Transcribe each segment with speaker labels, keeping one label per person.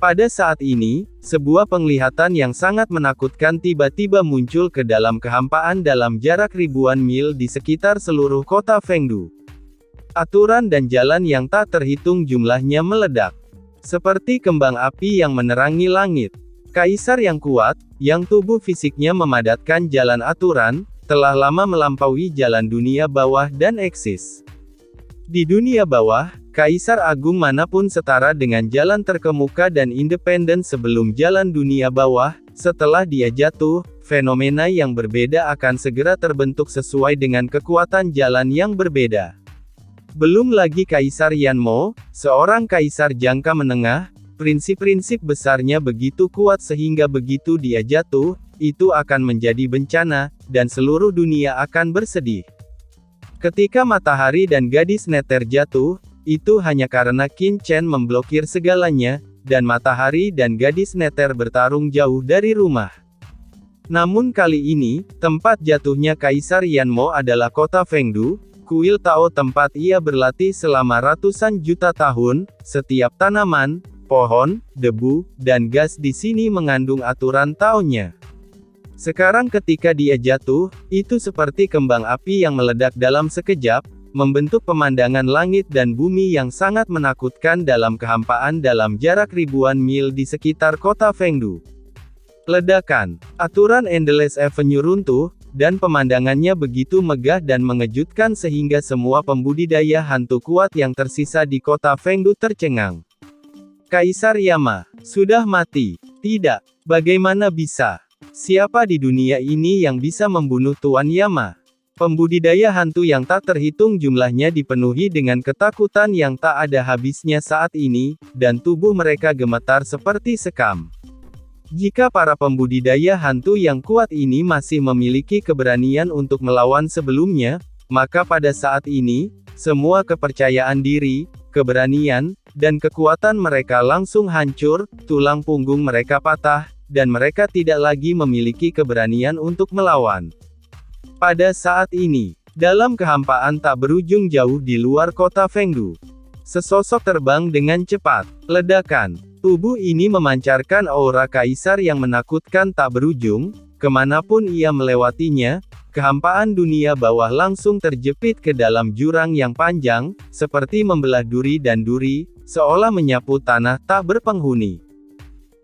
Speaker 1: Pada saat ini, sebuah penglihatan yang sangat menakutkan tiba-tiba muncul ke dalam kehampaan dalam jarak ribuan mil di sekitar seluruh kota Fengdu. Aturan dan jalan yang tak terhitung jumlahnya meledak. Seperti kembang api yang menerangi langit. Kaisar yang kuat, yang tubuh fisiknya memadatkan jalan aturan, telah lama melampaui jalan dunia bawah dan eksis. Di dunia bawah, Kaisar Agung manapun setara dengan jalan terkemuka dan independen sebelum jalan dunia bawah. Setelah dia jatuh, fenomena yang berbeda akan segera terbentuk sesuai dengan kekuatan jalan yang berbeda. Belum lagi Kaisar Yanmo, seorang kaisar jangka menengah, prinsip-prinsip besarnya begitu kuat sehingga begitu dia jatuh, itu akan menjadi bencana, dan seluruh dunia akan bersedih. Ketika matahari dan gadis neter jatuh, itu hanya karena Qin Chen memblokir segalanya, dan matahari dan gadis neter bertarung jauh dari rumah. Namun kali ini, tempat jatuhnya Kaisar Yanmo adalah kota Fengdu, kuil Tao tempat ia berlatih selama ratusan juta tahun. Setiap tanaman, pohon, debu, dan gas di sini mengandung aturan Tao-nya. Sekarang ketika dia jatuh, itu seperti kembang api yang meledak dalam sekejap, membentuk pemandangan langit dan bumi yang sangat menakutkan dalam kehampaan dalam jarak ribuan mil di sekitar kota Fengdu. Ledakan, aturan Endless Avenue runtuh, dan pemandangannya begitu megah dan mengejutkan sehingga semua pembudidaya hantu kuat yang tersisa di kota Fengdu tercengang. Kaisar Yama, sudah mati. Tidak, bagaimana bisa? Siapa di dunia ini yang bisa membunuh Tuan Yama? Pembudidaya hantu yang tak terhitung jumlahnya dipenuhi dengan ketakutan yang tak ada habisnya saat ini, dan tubuh mereka gemetar seperti sekam. Jika para pembudidaya hantu yang kuat ini masih memiliki keberanian untuk melawan sebelumnya, maka pada saat ini, semua kepercayaan diri, keberanian, dan kekuatan mereka langsung hancur, tulang punggung mereka patah, dan mereka tidak lagi memiliki keberanian untuk melawan. Pada saat ini, dalam kehampaan tak berujung jauh di luar kota Fengdu, sesosok terbang dengan cepat. Ledakan. Tubuh ini memancarkan aura kaisar yang menakutkan tak berujung, kemanapun ia melewatinya, kehampaan dunia bawah langsung terjepit ke dalam jurang yang panjang, seperti membelah duri dan duri, seolah menyapu tanah tak berpenghuni.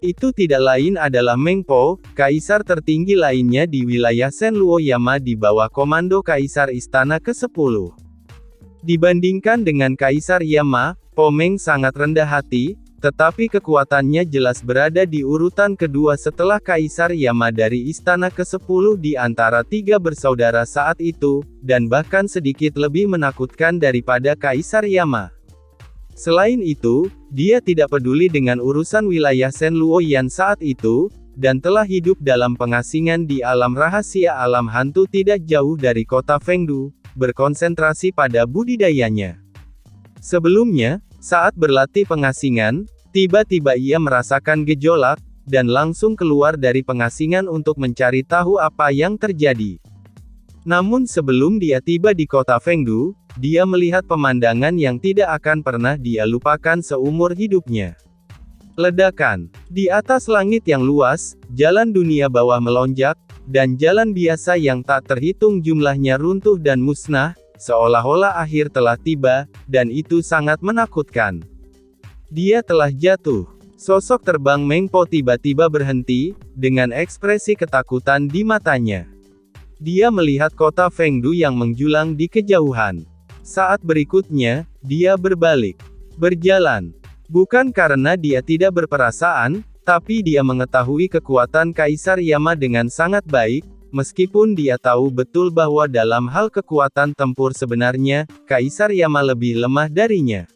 Speaker 1: Itu tidak lain adalah Meng Po, kaisar tertinggi lainnya di wilayah Shenluo Yama di bawah komando Kaisar Istana ke-10. Dibandingkan dengan Kaisar Yama, Po Meng sangat rendah hati, tetapi kekuatannya jelas berada di urutan kedua setelah Kaisar Yama dari Istana ke-10 di antara tiga bersaudara saat itu, dan bahkan sedikit lebih menakutkan daripada Kaisar Yama. Selain itu, dia tidak peduli dengan urusan wilayah Shenluo Yan saat itu, dan telah hidup dalam pengasingan di alam rahasia alam hantu tidak jauh dari kota Fengdu, berkonsentrasi pada budidayanya. Sebelumnya, saat berlatih pengasingan, tiba-tiba ia merasakan gejolak, dan langsung keluar dari pengasingan untuk mencari tahu apa yang terjadi. Namun sebelum dia tiba di kota Fengdu, dia melihat pemandangan yang tidak akan pernah dia lupakan seumur hidupnya. Ledakan. Di atas langit yang luas, jalan dunia bawah melonjak, dan jalan biasa yang tak terhitung jumlahnya runtuh dan musnah, seolah-olah akhir telah tiba, dan itu sangat menakutkan. Dia telah jatuh. Sosok terbang Meng Po tiba-tiba berhenti, dengan ekspresi ketakutan di matanya. Dia melihat kota Fengdu yang menjulang di kejauhan. Saat berikutnya, dia berbalik. Berjalan. Bukan karena dia tidak berperasaan, tapi dia mengetahui kekuatan Kaisar Yama dengan sangat baik, meskipun dia tahu betul bahwa dalam hal kekuatan tempur sebenarnya, Kaisar Yama lebih lemah darinya.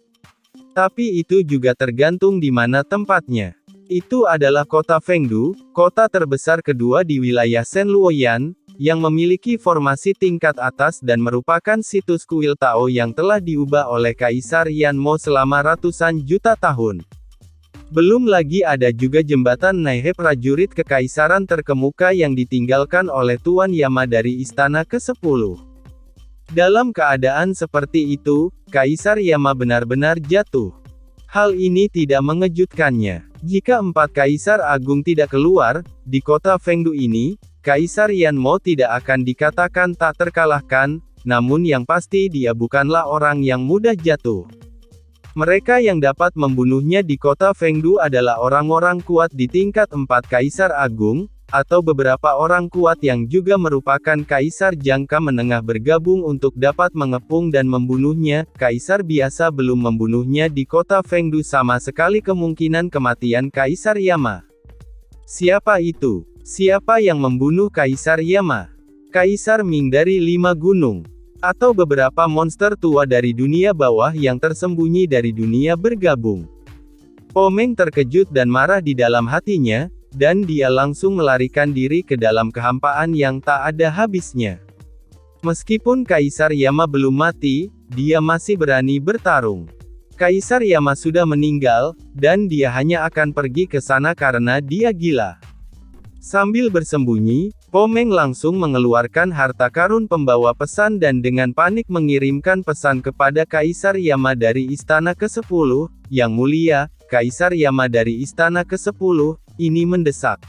Speaker 1: Tapi itu juga tergantung di mana tempatnya. Itu adalah kota Fengdu, kota terbesar kedua di wilayah Shenluo Yan, yang memiliki formasi tingkat atas dan merupakan situs kuil Tao yang telah diubah oleh Kaisar Yanmo selama ratusan juta tahun. Belum lagi ada juga jembatan Nahe prajurit kekaisaran terkemuka yang ditinggalkan oleh Tuan Yama dari Istana ke-10. Dalam keadaan seperti itu, Kaisar Yama benar-benar jatuh. Hal ini tidak mengejutkannya. Jika 4 Kaisar Agung tidak keluar, di kota Fengdu ini, Kaisar Yanmo tidak akan dikatakan tak terkalahkan, namun yang pasti dia bukanlah orang yang mudah jatuh. Mereka yang dapat membunuhnya di kota Fengdu adalah orang-orang kuat di tingkat 4 Kaisar Agung, atau beberapa orang kuat yang juga merupakan kaisar jangka menengah bergabung untuk dapat mengepung dan membunuhnya. Kaisar biasa belum membunuhnya di kota Fengdu sama sekali. Kemungkinan kematian Kaisar Yama. Siapa itu? Siapa yang membunuh Kaisar Yama? Kaisar Ming dari 5 gunung. Atau beberapa monster tua dari dunia bawah yang tersembunyi dari dunia bergabung. Po Meng terkejut dan marah di dalam hatinya, dan dia langsung melarikan diri ke dalam kehampaan yang tak ada habisnya. Meskipun Kaisar Yama belum mati, dia masih berani bertarung. Kaisar Yama sudah meninggal, dan dia hanya akan pergi ke sana karena dia gila. Sambil bersembunyi, Po Meng langsung mengeluarkan harta karun pembawa pesan dan dengan panik mengirimkan pesan kepada Kaisar Yama dari Istana ke-10, Yang Mulia, Kaisar Yama dari Istana ke-10, ini mendesak.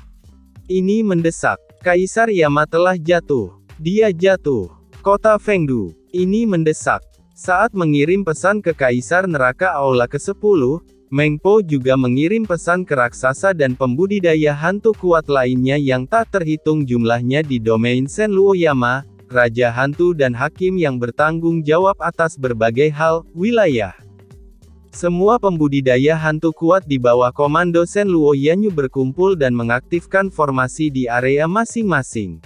Speaker 1: Ini mendesak. Kaisar Yama telah jatuh. Dia jatuh. Kota Fengdu. Ini mendesak. Saat mengirim pesan ke Kaisar Neraka Aula ke-10, Meng Po juga mengirim pesan ke raksasa dan pembudidaya hantu kuat lainnya yang tak terhitung jumlahnya di domain Senluo Yama, Raja Hantu dan Hakim yang bertanggung jawab atas berbagai hal, wilayah. Semua pembudidaya hantu kuat di bawah komando Senluo Yanyu berkumpul dan mengaktifkan formasi di area masing-masing.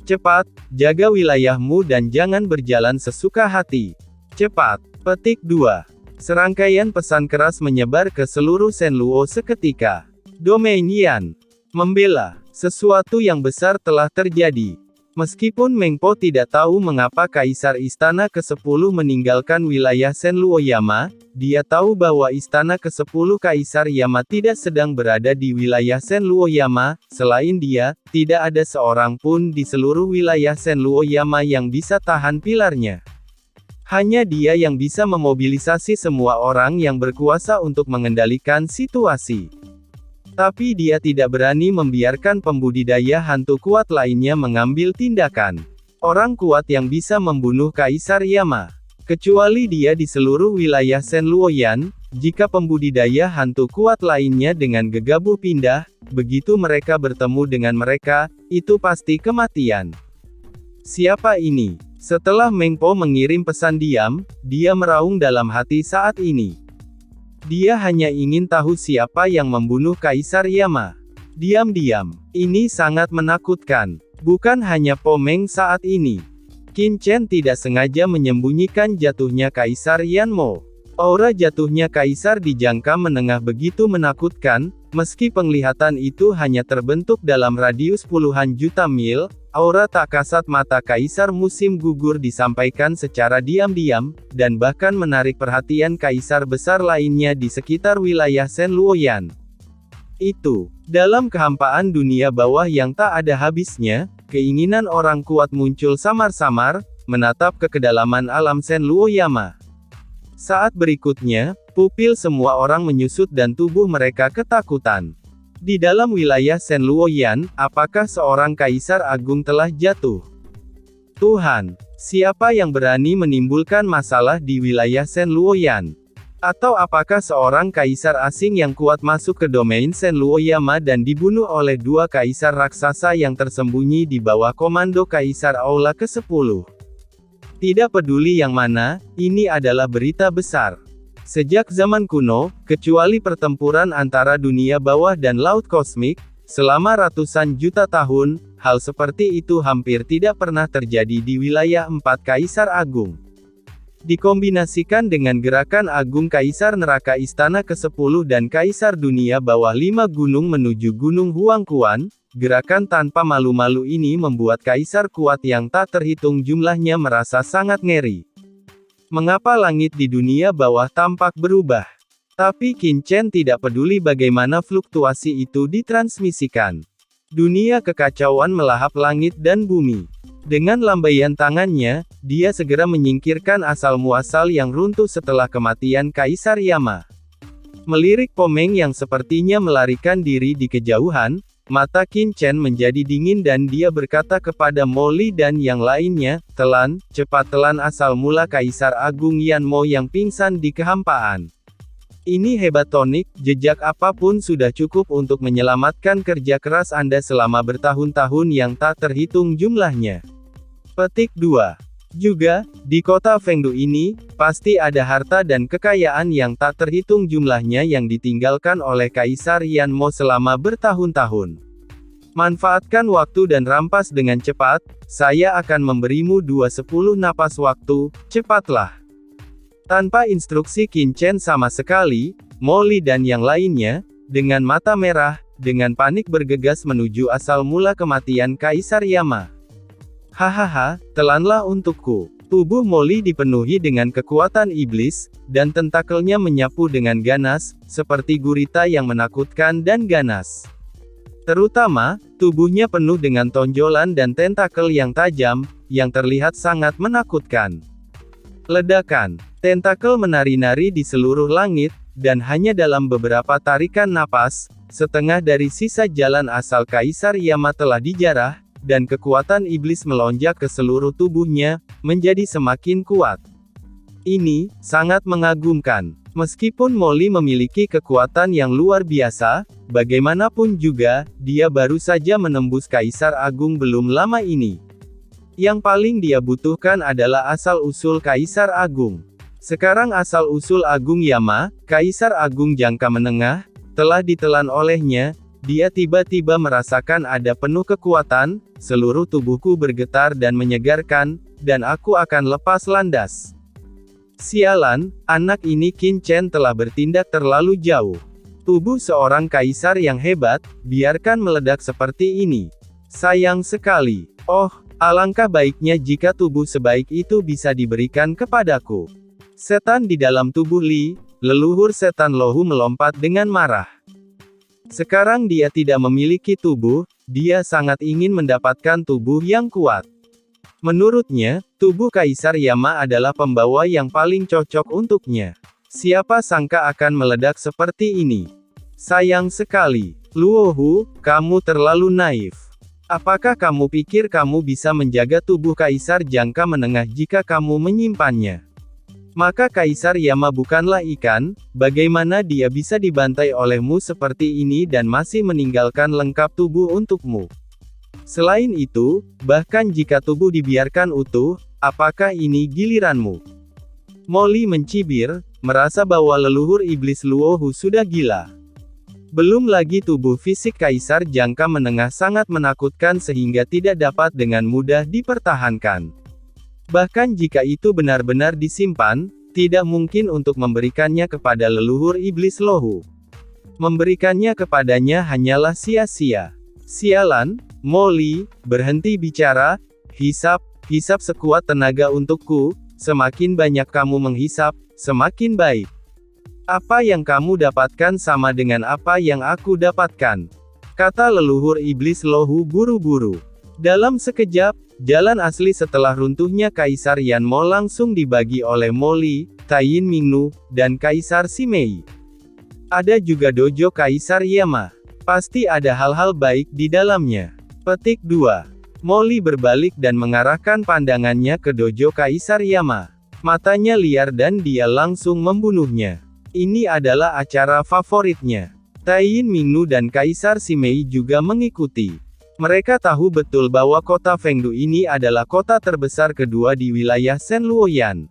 Speaker 1: Cepat, jaga wilayahmu dan jangan berjalan sesuka hati. Cepat. Petik 2. Serangkaian pesan keras menyebar ke seluruh Senluo seketika. Domain Yan. Membela. Sesuatu yang besar telah terjadi. Meskipun Meng Po tidak tahu mengapa Kaisar Istana ke-10 meninggalkan wilayah Senluo Yama, dia tahu bahwa Istana ke-10 Kaisar Yama tidak sedang berada di wilayah Senluo Yama. Selain dia, tidak ada seorang pun di seluruh wilayah Senluo Yama yang bisa tahan pilarnya. Hanya dia yang bisa memobilisasi semua orang yang berkuasa untuk mengendalikan situasi. Tapi dia tidak berani membiarkan pembudidaya hantu kuat lainnya mengambil tindakan. Orang kuat yang bisa membunuh Kaisar Yama. Kecuali dia di seluruh wilayah Senluo Yan, jika pembudidaya hantu kuat lainnya dengan gegabah pindah, begitu mereka bertemu dengan mereka, itu pasti kematian. Siapa ini? Setelah Meng Po mengirim pesan diam, dia meraung dalam hati saat ini. Dia hanya ingin tahu siapa yang membunuh Kaisar Yama. Diam-diam. Ini sangat menakutkan. Bukan hanya Po Meng saat ini. Qin Chen tidak sengaja menyembunyikan jatuhnya Kaisar Yanmo. Aura jatuhnya Kaisar di jangka menengah begitu menakutkan, meski penglihatan itu hanya terbentuk dalam radius puluhan juta mil. Aura tak kasat mata Kaisar musim gugur disampaikan secara diam-diam, dan bahkan menarik perhatian kaisar besar lainnya di sekitar wilayah Senluo Yan. Itu, dalam kehampaan dunia bawah yang tak ada habisnya, keinginan orang kuat muncul samar-samar, menatap ke kedalaman alam Senluo Yama. Saat berikutnya, pupil semua orang menyusut dan tubuh mereka ketakutan. Di dalam wilayah Senluo Yan, apakah seorang Kaisar Agung telah jatuh? Tuhan, siapa yang berani menimbulkan masalah di wilayah Senluo Yan? Atau apakah seorang Kaisar asing yang kuat masuk ke domain Senluo Yama dan dibunuh oleh 2 Kaisar raksasa yang tersembunyi di bawah komando Kaisar Aula ke-10? Tidak peduli yang mana, ini adalah berita besar. Sejak zaman kuno, kecuali pertempuran antara dunia bawah dan laut kosmik, selama ratusan juta tahun, hal seperti itu hampir tidak pernah terjadi di wilayah 4 Kaisar Agung. Dikombinasikan dengan gerakan Agung Kaisar Neraka Istana ke-10 dan Kaisar Dunia Bawah 5 Gunung menuju Gunung Huangquan, gerakan tanpa malu-malu ini membuat Kaisar kuat yang tak terhitung jumlahnya merasa sangat ngeri. Mengapa langit di dunia bawah tampak berubah? Tapi Qin Chen tidak peduli bagaimana fluktuasi itu ditransmisikan. Dunia kekacauan melahap langit dan bumi. Dengan lambaian tangannya, dia segera menyingkirkan asal-muasal yang runtuh setelah kematian Kaisar Yama. Melirik Pomeng yang sepertinya melarikan diri di kejauhan, mata Qin Chen menjadi dingin dan dia berkata kepada Molly dan yang lainnya, "Telan, cepat telan asal mula Kaisar Agung Yanmo yang pingsan di kehampaan. Ini hebat Tonik, jejak apapun sudah cukup untuk menyelamatkan kerja keras Anda selama bertahun-tahun yang tak terhitung jumlahnya." Petik 2. Juga, di kota Fengdu ini, pasti ada harta dan kekayaan yang tak terhitung jumlahnya yang ditinggalkan oleh Kaisar Yanmo selama bertahun-tahun. Manfaatkan waktu dan rampas dengan cepat, saya akan memberimu 10 napas waktu, cepatlah. Tanpa instruksi Qin Chen sama sekali, Molly dan yang lainnya, dengan mata merah, dengan panik bergegas menuju asal mula kematian Kaisar Yama. Hahaha, telanlah untukku. Tubuh Molly dipenuhi dengan kekuatan iblis, dan tentakelnya menyapu dengan ganas, seperti gurita yang menakutkan dan ganas. Terutama, tubuhnya penuh dengan tonjolan dan tentakel yang tajam, yang terlihat sangat menakutkan. Ledakan. Tentakel menari-nari di seluruh langit, dan hanya dalam beberapa tarikan napas, setengah dari sisa jalan asal Kaisar Yama telah dijarah, dan kekuatan iblis melonjak ke seluruh tubuhnya, menjadi semakin kuat. Ini sangat mengagumkan. Meskipun Molly memiliki kekuatan yang luar biasa, bagaimanapun juga, dia baru saja menembus Kaisar Agung belum lama ini. Yang paling dia butuhkan adalah asal-usul Kaisar Agung. Sekarang asal-usul Agung Yama, Kaisar Agung jangka menengah, telah ditelan olehnya. Dia tiba-tiba merasakan ada penuh kekuatan, seluruh tubuhku bergetar dan menyegarkan, dan aku akan lepas landas. Sialan, anak ini Qin Chen telah bertindak terlalu jauh. Tubuh seorang kaisar yang hebat, biarkan meledak seperti ini. Sayang sekali. Oh, alangkah baiknya jika tubuh sebaik itu bisa diberikan kepadaku. Setan di dalam tubuh Li, leluhur setan Lohu melompat dengan marah. Sekarang dia tidak memiliki tubuh, dia sangat ingin mendapatkan tubuh yang kuat. Menurutnya, tubuh Kaisar Yama adalah pembawa yang paling cocok untuknya. Siapa sangka akan meledak seperti ini. Sayang sekali. Luohu, kamu terlalu naif. Apakah kamu pikir kamu bisa menjaga tubuh Kaisar jangka menengah jika kamu menyimpannya? Maka Kaisar Yama bukanlah ikan, bagaimana dia bisa dibantai olehmu seperti ini dan masih meninggalkan lengkap tubuh untukmu? Selain itu, bahkan jika tubuh dibiarkan utuh, apakah ini giliranmu? Molly mencibir, merasa bahwa leluhur iblis Luohu sudah gila. Belum lagi tubuh fisik Kaisar jangka menengah sangat menakutkan sehingga tidak dapat dengan mudah dipertahankan. Bahkan jika itu benar-benar disimpan, tidak mungkin untuk memberikannya kepada leluhur iblis Lohu. Memberikannya kepadanya hanyalah sia-sia. Sialan, Molly, berhenti bicara, hisap sekuat tenaga untukku, semakin banyak kamu menghisap, semakin baik. Apa yang kamu dapatkan sama dengan apa yang aku dapatkan, kata leluhur iblis Lohu buru-buru. Dalam sekejap, jalan asli setelah runtuhnya Kaisar Yanmo langsung dibagi oleh Molly, Taiyin Mingnu, dan Kaisar Simei. Ada juga dojo Kaisar Yama. Pasti ada hal-hal baik di dalamnya. Petik 2. Molly berbalik dan mengarahkan pandangannya ke dojo Kaisar Yama. Matanya liar dan dia langsung membunuhnya. Ini adalah acara favoritnya. Taiyin Mingnu dan Kaisar Simei juga mengikuti. Mereka tahu betul bahwa kota Fengdu ini adalah kota terbesar kedua di wilayah Shenluoyan.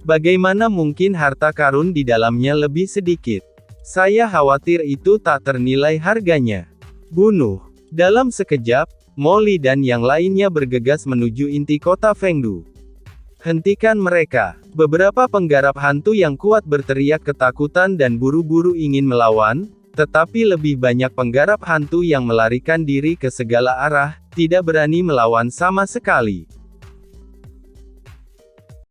Speaker 1: Bagaimana mungkin harta karun di dalamnya lebih sedikit? Saya khawatir itu tak ternilai harganya. Bunuh. Dalam sekejap, Molly dan yang lainnya bergegas menuju inti kota Fengdu. Hentikan mereka. Beberapa penggarap hantu yang kuat berteriak ketakutan dan buru-buru ingin melawan. Tetapi lebih banyak penggarap hantu yang melarikan diri ke segala arah, tidak berani melawan sama sekali.